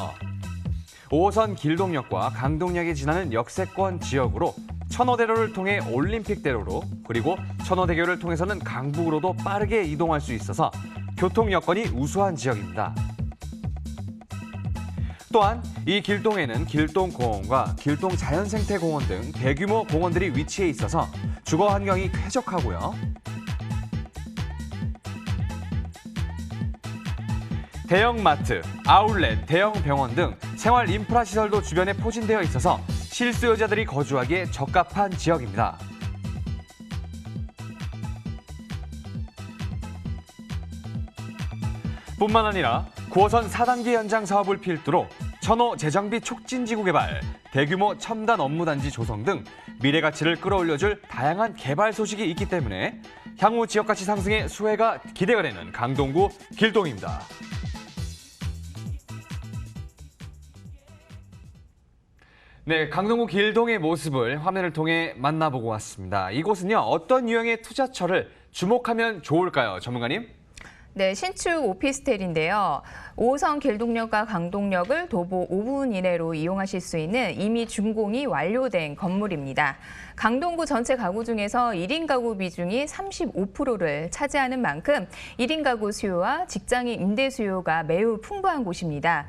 5호선 길동역과 강동역이 지나는 역세권 지역으로 천호대로를 통해 올림픽대로로 그리고 천호대교를 통해서는 강북으로도 빠르게 이동할 수 있어서 교통 여건이 우수한 지역입니다. 또한 이 길동에는 길동공원과 길동자연생태공원 등 대규모 공원들이 위치해 있어서 주거 환경이 쾌적하고요. 대형마트, 아울렛, 대형 병원 등 생활 인프라 시설도 주변에 포진되어 있어서 실수요자들이 거주하기에 적합한 지역입니다. 뿐만 아니라 9호선 4단계 연장 사업을 필두로 천호 재정비 촉진지구 개발, 대규모 첨단 업무단지 조성 등 미래 가치를 끌어올려줄 다양한 개발 소식이 있기 때문에 향후 지역 가치 상승의 수혜가 기대가 되는 강동구 길동입니다. 네, 강동구 길동의 모습을 화면을 통해 만나보고 왔습니다. 이곳은요, 어떤 유형의 투자처를 주목하면 좋을까요, 전문가님? 네, 신축 오피스텔인데요. 5호선 길동역과 강동역을 도보 5분 이내로 이용하실 수 있는 이미 준공이 완료된 건물입니다. 강동구 전체 가구 중에서 1인 가구 비중이 35%를 차지하는 만큼 1인 가구 수요와 직장인 임대 수요가 매우 풍부한 곳입니다.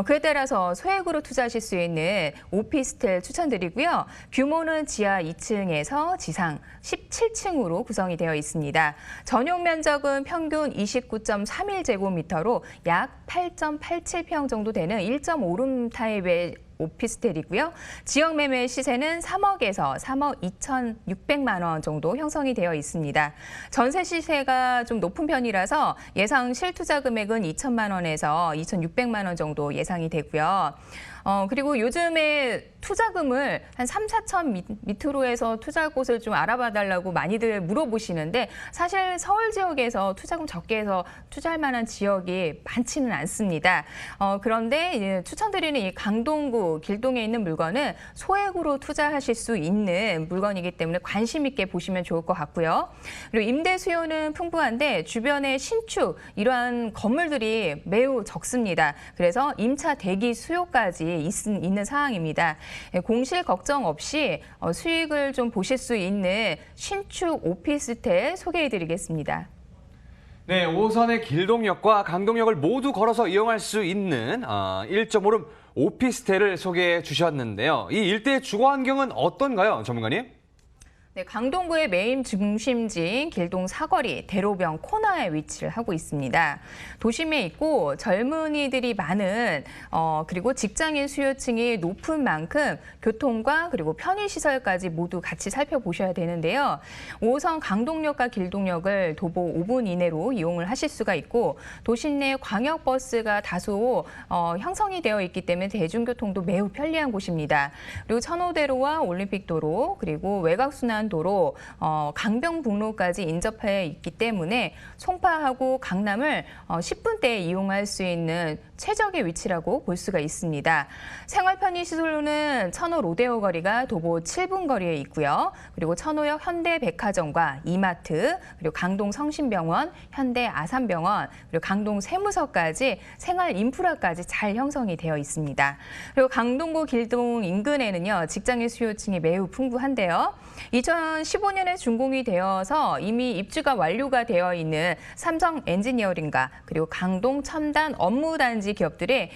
그에 따라서 소액으로 투자하실 수 있는 오피스텔 추천드리고요. 규모는 지하 2층에서 지상 17층으로 구성이 되어 있습니다. 전용 면적은 평균 29.31제곱미터로 약 8.87평 정도 되는 1.5룸 타입의 오피스텔이고요. 지역 매매 시세는 3억에서 3억 2,600만 원 정도 형성이 되어 있습니다. 전세 시세가 좀 높은 편이라서 예상 실투자 금액은 2천만 원에서 2,600만 원 정도 예상이 되고요. 그리고 요즘에 투자금을 한 3, 4천 밑으로 해서 투자할 곳을 좀 알아봐 달라고 많이들 물어보시는데 사실 서울 지역에서 투자금 적게 해서 투자할 만한 지역이 많지는 않습니다. 그런데 추천드리는 이 강동구 길동에 있는 물건은 소액으로 투자하실 수 있는 물건이기 때문에 관심 있게 보시면 좋을 것 같고요. 그리고 임대 수요는 풍부한데 주변에 신축 이러한 건물들이 매우 적습니다. 그래서 임차 대기 수요까지 있는 상황입니다. 공실 걱정 없이 수익을 좀 보실 수 있는 신축 오피스텔 소개해드리겠습니다. 네, 5호선의 길동역과 강동역을 모두 걸어서 이용할 수 있는 1.5룸 오피스텔을 소개해 주셨는데요. 이 일대의 주거 환경은 어떤가요, 전문가님? 네, 강동구의 메인 중심지인 길동 사거리 대로변 코너에 위치를 하고 있습니다. 도심에 있고 젊은이들이 많은 그리고 직장인 수요층이 높은 만큼 교통과 그리고 편의시설까지 모두 같이 살펴보셔야 되는데요. 5호선 강동역과 길동역을 도보 5분 이내로 이용을 하실 수가 있고 도심 내 광역버스가 다소 형성이 되어 있기 때문에 대중교통도 매우 편리한 곳입니다. 그리고 천호대로와 올림픽도로 그리고 외곽순환 도로 강병북로까지 인접해 있기 때문에 송파하고 강남을 10분대에 이용할 수 있는 최적의 위치라고 볼 수가 있습니다. 생활 편의시설로는 천호 로데오 거리가 도보 7분 거리에 있고요. 그리고 천호역 현대백화점과 이마트, 그리고 강동 성심병원, 현대 아산병원, 그리고 강동 세무서까지 생활 인프라까지 잘 형성이 되어 있습니다. 그리고 강동구 길동 인근에는요, 직장인 수요층이 매우 풍부한데요. 2015년에 준공이 되어서 이미 입주가 완료가 되어 있는 삼성 엔지니어링과 그리고 강동 첨단 업무단지 기업들의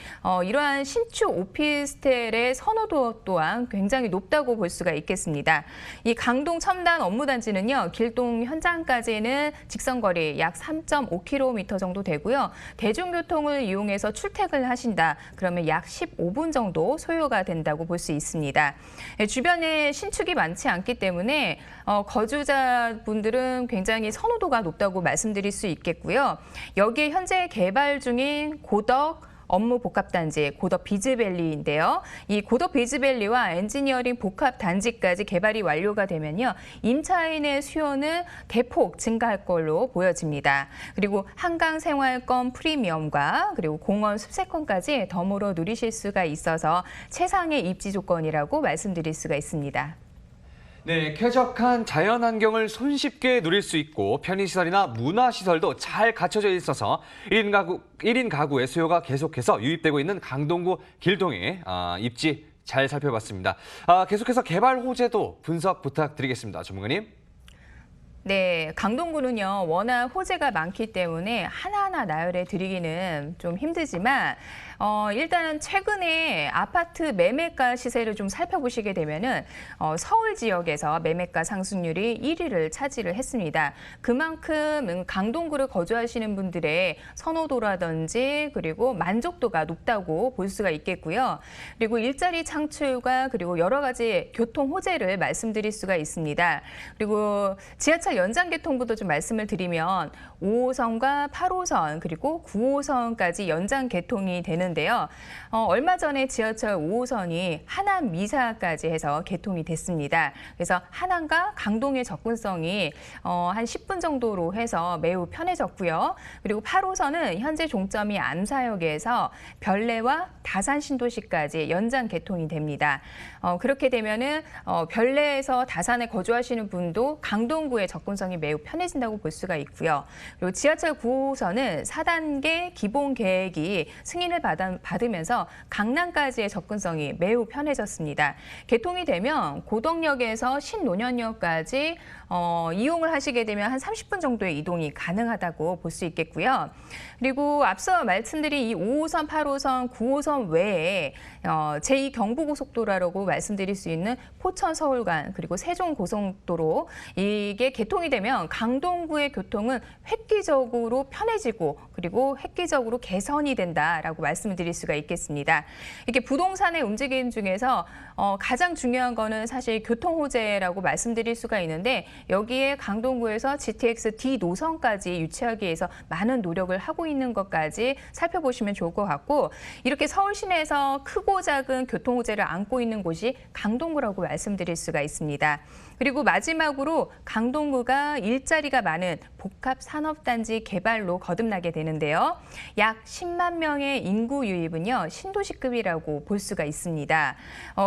이러한 신축 오피스텔의 선호도 또한 굉장히 높다고 볼 수가 있겠습니다. 이 강동 첨단 업무단지는요, 길동 현장까지는 직선거리 약 3.5km 정도 되고요. 대중교통을 이용해서 출퇴근을 하신다. 그러면 약 15분 정도 소요가 된다고 볼 수 있습니다. 주변에 신축이 많지 않기 때문에 거주자분들은 굉장히 선호도가 높다고 말씀드릴 수 있겠고요. 여기에 현재 개발 중인 고덕 업무 복합단지 고덕 비즈밸리인데요. 이 고덕 비즈밸리와 엔지니어링 복합단지까지 개발이 완료가 되면요, 임차인의 수요는 대폭 증가할 걸로 보여집니다. 그리고 한강 생활권 프리미엄과 그리고 공원 숲세권까지 덤으로 누리실 수가 있어서 최상의 입지 조건이라고 말씀드릴 수가 있습니다. 네, 쾌적한 자연환경을 손쉽게 누릴 수 있고 편의시설이나 문화시설도 잘 갖춰져 있어서 1인 가구의 수요가 계속해서 유입되고 있는 강동구 길동의 입지 잘 살펴봤습니다. 계속해서 개발 호재도 분석 부탁드리겠습니다. 전문가님. 네, 강동구는요, 워낙 호재가 많기 때문에 하나하나 나열해 드리기는 좀 힘들지만, 일단은 최근에 아파트 매매가 시세를 좀 살펴보시게 되면은, 서울 지역에서 매매가 상승률이 1위를 차지를 했습니다. 그만큼 강동구를 거주하시는 분들의 선호도라든지 그리고 만족도가 높다고 볼 수가 있겠고요. 그리고 일자리 창출과 그리고 여러 가지 교통 호재를 말씀드릴 수가 있습니다. 그리고 지하철 연장개통부도 좀 말씀을 드리면 5호선과 8호선 그리고 9호선까지 연장 개통이 되는데요. 얼마 전에 지하철 5호선이 하남 미사까지 해서 개통이 됐습니다. 그래서 하남과 강동의 접근성이 한 10분 정도로 해서 매우 편해졌고요. 그리고 8호선은 현재 종점이 암사역에서 별내와 다산 신도시까지 연장 개통이 됩니다. 그렇게 되면은 별내에서 다산에 거주하시는 분도 강동구의 접근성이 매우 편해진다고 볼 수가 있고요. 그리고 지하철 9호선은 4단계 기본 계획이 승인을 받으면서 강남까지의 접근성이 매우 편해졌습니다. 개통이 되면 고덕역에서 신논현역까지 이용을 하시게 되면 한 30분 정도의 이동이 가능하다고 볼 수 있겠고요. 그리고 앞서 말씀드린 이 5호선, 8호선, 9호선 외에 제2경부고속도로라고 말씀드릴 수 있는 포천 서울 간 그리고 세종 고속도로 이게 개통이 되면 강동구의 교통은 획기적으로 편해지고 그리고 획기적으로 개선이 된다라고 말씀을 드릴 수가 있겠습니다. 이렇게 부동산의 움직임 중에서 가장 중요한 거는 사실 교통 호재라고 말씀드릴 수가 있는데 여기에 강동구에서 GTX D 노선까지 유치하기 위해서 많은 노력을 하고 있는 것까지 살펴보시면 좋을 것 같고 이렇게 서울 시내에서 크고 작은 교통 호재를 안고 있는 곳이 강동구라고 말씀드릴 수가 있습니다. 그리고 마지막으로 강동구가 일자리가 많은 복합산업단지 개발로 거듭나게 되는데요. 약 10만 명의 인구 유입은요, 신도시급이라고 볼 수가 있습니다.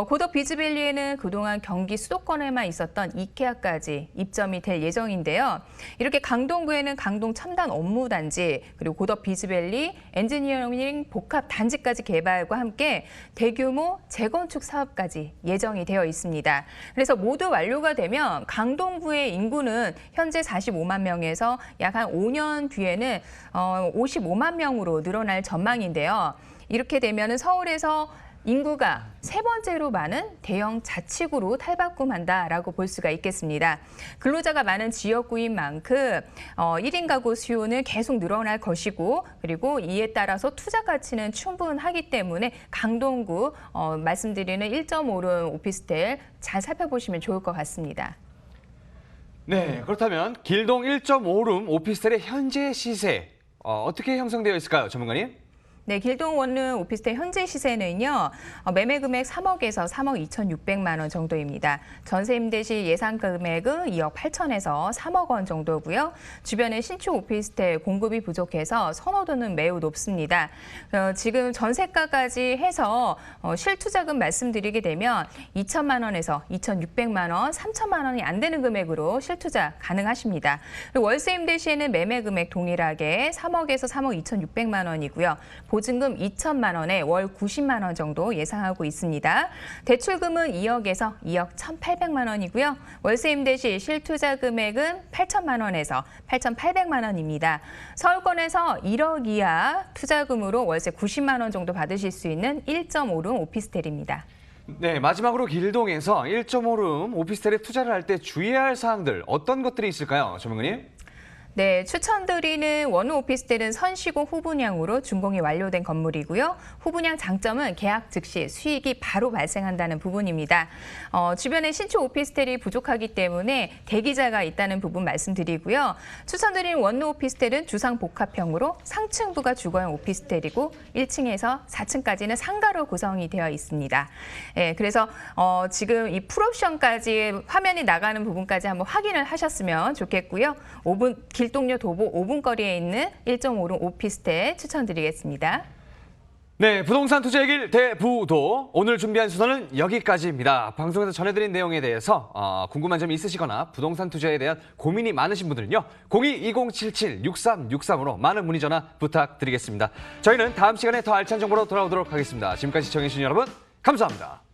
고덕 비즈밸리에는 그동안 경기 수도권에만 있었던 이케아까지 입점이 될 예정인데요. 이렇게 강동구에는 강동 첨단 업무단지, 그리고 고덕 비즈밸리 엔지니어링 복합단지까지 개발과 함께 대규모 재건축 사업까지 예정이 되어 있습니다. 그래서 모두 완료가 되면 강동구의 인구는 현재 45만 명에서 약 한 5년 뒤에는 55만 명으로 늘어날 전망인데요. 이렇게 되면 서울에서 인구가 세 번째로 많은 대형 자치구로 탈바꿈한다라고 볼 수가 있겠습니다. 근로자가 많은 지역구인 만큼 1인 가구 수요는 계속 늘어날 것이고 그리고 이에 따라서 투자 가치는 충분하기 때문에 강동구 말씀드리는 1.5룸 오피스텔 잘 살펴보시면 좋을 것 같습니다. 네, 그렇다면 길동 1.5룸 오피스텔의 현재 시세 어떻게 형성되어 있을까요, 전문가님? 네, 길동 원룸 오피스텔 현재 시세는요. 매매 금액 3억에서 3억 2,600만 원 정도입니다. 전세 임대 시 예상 금액은 2억 8천에서 3억 원 정도고요. 주변에 신축 오피스텔 공급이 부족해서 선호도는 매우 높습니다. 지금 전세가까지 해서 실투자금 말씀드리게 되면 2천만 원에서 2,600만 원, 3천만 원이 안 되는 금액으로 실투자 가능하십니다. 그리고 월세 임대 시에는 매매 금액 동일하게 3억에서 3억 2,600만 원이고요. 보증금 2천만 원에 월 90만 원 정도 예상하고 있습니다. 대출금은 2억에서 2억 1,800만 원이고요. 월세 임대 시 실투자 금액은 8천만 원에서 8,800만 원입니다. 서울권에서 1억 이하 투자금으로 월세 90만 원 정도 받으실 수 있는 1.5룸 오피스텔입니다. 네, 마지막으로 길동에서 1.5룸 오피스텔에 투자를 할 때 주의해야 할 사항들 어떤 것들이 있을까요, 전문가님? 네, 추천드리는 원룸 오피스텔은 선시공 후분양으로 준공이 완료된 건물이고요. 후분양 장점은 계약 즉시 수익이 바로 발생한다는 부분입니다. 주변에 신축 오피스텔이 부족하기 때문에 대기자가 있다는 부분 말씀드리고요. 추천드리는 원룸 오피스텔은 주상 복합형으로 상층부가 주거형 오피스텔이고 1층에서 4층까지는 상가로 구성이 되어 있습니다. 네, 그래서 지금 이 풀옵션까지 화면이 나가는 부분까지 한번 확인을 하셨으면 좋겠고요. 길동요 도보 5분 거리에 있는 1.5룸 오피스텔 추천드리겠습니다. 네, 부동산 투자의 길 대부도 오늘 준비한 순서는 여기까지입니다. 방송에서 전해드린 내용에 대해서 궁금한 점이 있으시거나 부동산 투자에 대한 고민이 많으신 분들은요. 02-2077-6363으로 많은 문의 전화 부탁드리겠습니다. 저희는 다음 시간에 더 알찬 정보로 돌아오도록 하겠습니다. 지금까지 시청해주신 여러분 감사합니다.